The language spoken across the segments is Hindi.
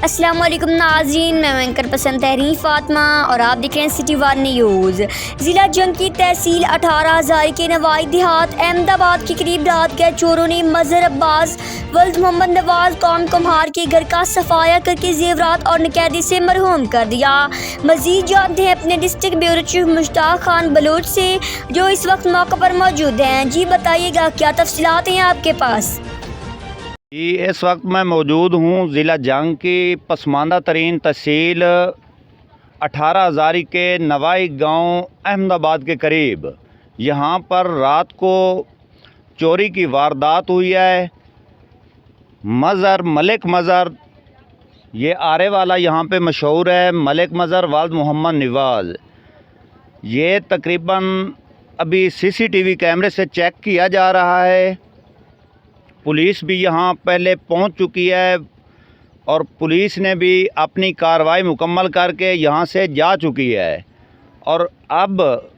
अस्सलाम वालेकुम नाज़रीन, मैं एंकर पसंद तहरीन फ़ातिमा और आप देख रहे हैं सिटी वन न्यूज़। ज़िला जंग की तहसील 18,000 के नवाई देहात अहमदाबाद के करीब रात गए चोरों ने मज़हर अब्बास वल्द मोहम्मद नवाज कौम कुम्हार के घर का सफाया करके जेवरात और नकैदी से मरहूम कर दिया। मज़ीद जानते हैं अपने district bureau chief Mushtaq Khan Baloch से, जो इस वक्त मौके पर मौजूद हैं। जी बताइएगा, क्या तफसीलात हैं आपके पास? इस वक्त मैं मौजूद हूँ ज़िला जंग की पसमानदा तरीन तहसील 18,000 के नवाई गांव अहमदाबाद के करीब। यहाँ पर रात को चोरी की वारदात हुई है। मज़हर मलिक मज़हर, ये आरे वाला यहाँ पे मशहूर है, मलिक मज़हर वाल्द मोहम्मद नवाज। ये तकरीबन अभी सीसीटीवी कैमरे से चेक किया जा रहा है। पुलिस भी यहाँ पहले पहुँच चुकी है और पुलिस ने भी अपनी कार्रवाई मुकम्मल करके यहाँ से जा चुकी है। और अब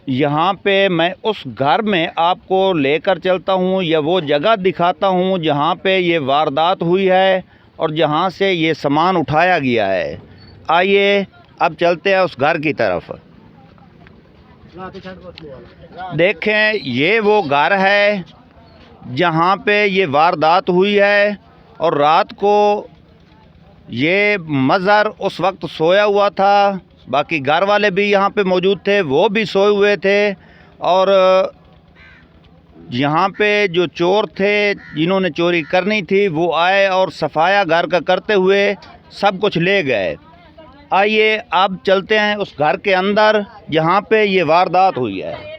यहाँ पे मैं उस घर में आपको लेकर चलता हूँ या वो जगह दिखाता हूँ जहाँ पे ये वारदात हुई है और जहाँ से ये सामान उठाया गया है। आइए अब चलते हैं उस घर की तरफ। देखें, ये वो घर है जहाँ पे ये वारदात हुई है और रात को ये मज़हर उस वक्त सोया हुआ था। बाकी घर वाले भी यहाँ पे मौजूद थे, वो भी सोए हुए थे। और यहाँ पे जो चोर थे जिन्होंने चोरी करनी थी वो आए और सफाया घर का करते हुए सब कुछ ले गए। आइए अब चलते हैं उस घर के अंदर जहाँ पे ये वारदात हुई है।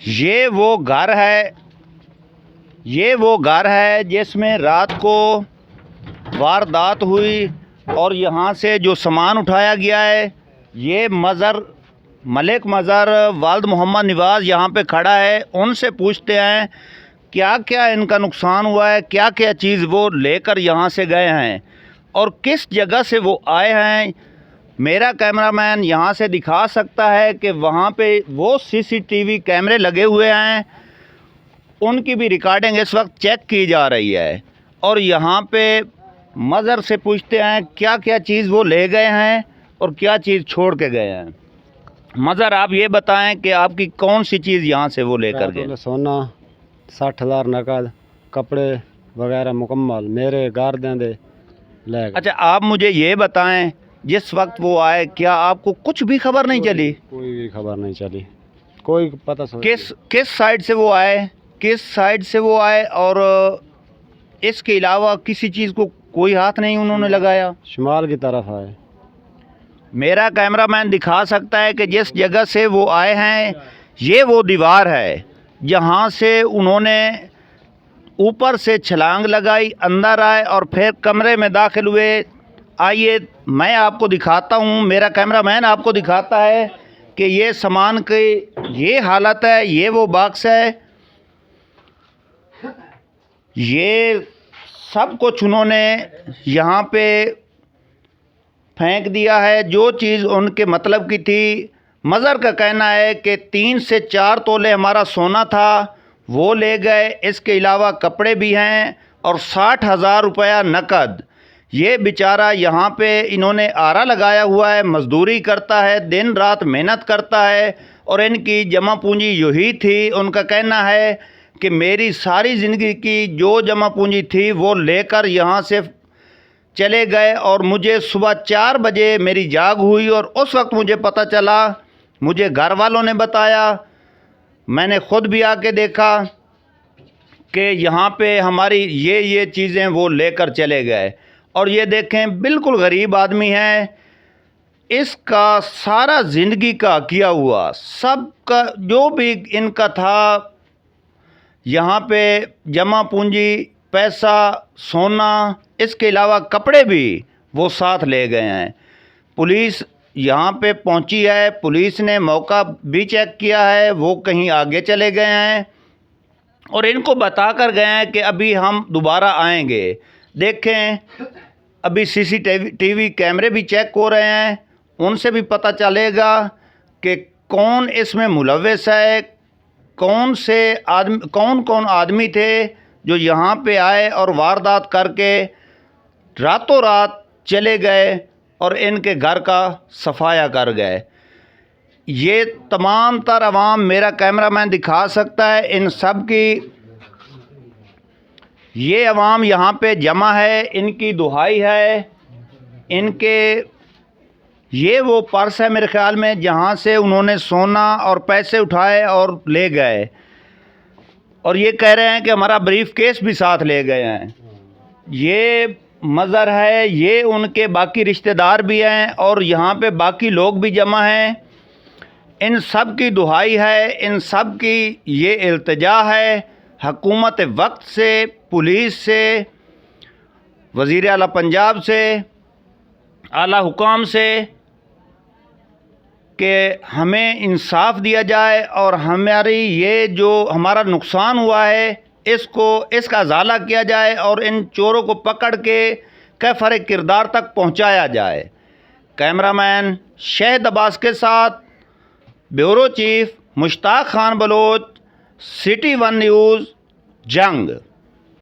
ये वो घर है जिसमें रात को वारदात हुई और यहाँ से जो सामान उठाया गया है। ये मज़हर मलिक मज़हर वाल्द मोहम्मद नवाज यहाँ पे खड़ा है। उनसे पूछते हैं क्या क्या इनका नुकसान हुआ है, क्या क्या चीज़ वो लेकर यहाँ से गए हैं और किस जगह से वो आए हैं। मेरा कैमरामैन यहाँ से दिखा सकता है कि वहाँ पे वो सीसीटीवी कैमरे लगे हुए हैं, उनकी भी रिकॉर्डिंग इस वक्त चेक की जा रही है। और यहाँ पे मज़हर से पूछते हैं क्या क्या चीज़ वो ले गए हैं और क्या चीज़ छोड़ के गए हैं। मज़हर, आप ये बताएं कि आपकी कौन सी चीज़ यहाँ से वो लेकर गए? सोना 60,000 नकद, कपड़े वगैरह मुकम्मल मेरे गार देंदे ले गए। अच्छा, आप मुझे ये बताएं, जिस वक्त वो आए क्या आपको कुछ भी खबर नहीं चली? कोई भी खबर नहीं चली, कोई पता किस साइड से वो आए, किस साइड से वो आए और इसके अलावा किसी चीज़ को कोई हाथ नहीं उन्होंने लगाया? शुमाल की तरफ आए। मेरा कैमरामैन दिखा सकता है कि जिस जगह से वो आए हैं ये वो दीवार है जहाँ से उन्होंने ऊपर से छलांग लगाई, अंदर आए और फिर कमरे में दाखिल हुए। आइए मैं आपको दिखाता हूँ, मेरा कैमरामैन आपको दिखाता है कि ये सामान की ये हालत है। ये वो बॉक्स है, ये सब कुछ उन्होंने यहाँ पे फेंक दिया है जो चीज़ उनके मतलब की थी। मज़हर का कहना है कि 3 से 4 तोले हमारा सोना था, वो ले गए। इसके अलावा कपड़े भी हैं और 60,000 रुपया नकद। ये बेचारा यहाँ पे इन्होंने आरा लगाया हुआ है, मज़दूरी करता है, दिन रात मेहनत करता है और इनकी जमा पूंजी यही थी। उनका कहना है कि मेरी सारी ज़िंदगी की जो जमा पूंजी थी वो लेकर यहाँ से चले गए और मुझे सुबह 4 बजे मेरी जाग हुई और उस वक्त मुझे पता चला, मुझे घर वालों ने बताया, मैंने ख़ुद भी आके देखा कि यहाँ पे हमारी ये चीज़ें वो लेकर चले गए। और ये देखें, बिल्कुल गरीब आदमी है, इसका सारा ज़िंदगी का किया हुआ सब का जो भी इनका था यहाँ पे जमा पूंजी, पैसा, सोना, इसके अलावा कपड़े भी वो साथ ले गए हैं। पुलिस यहाँ पे पहुँची है, पुलिस ने मौका भी चेक किया है, वो कहीं आगे चले गए हैं और इनको बता कर गए हैं कि अभी हम दोबारा आएंगे। देखें, अभी सीसीटीवी कैमरे भी चेक हो रहे हैं, उनसे भी पता चलेगा कि कौन इसमें मुलव्वस है, कौन कौन आदमी थे जो यहाँ पे आए और वारदात करके रातों रात चले गए और इनके घर का सफाया कर गए। ये तमाम तर अवाम मेरा कैमरामैन दिखा सकता है, इन सब की ये अवाम यहाँ पे जमा है, इनकी दुहाई है, इनके ये वो पर्स है मेरे ख़्याल में जहाँ से उन्होंने सोना और पैसे उठाए और ले गए, और ये कह रहे हैं कि हमारा ब्रीफ केस भी साथ ले गए हैं। ये मज़र है, ये उनके बाकी रिश्तेदार भी हैं और यहाँ पे बाकी लोग भी जमा हैं। इन सब की दुहाई है, इन सब की ये इल्तिजा है हुकूमत वक्त से, पुलिस से, वज़ीर आला पंजाब से, आला हुकाम से कि हमें इंसाफ दिया जाए और हमारी ये जो हमारा नुकसान हुआ है इसका अज़ाला किया जाए और इन चोरों को पकड़ के कैफर किरदार तक पहुंचाया जाए। कैमरामैन शहद अब्बास के साथ bureau chief Mushtaq Khan Baloch, city 1 news, जंग।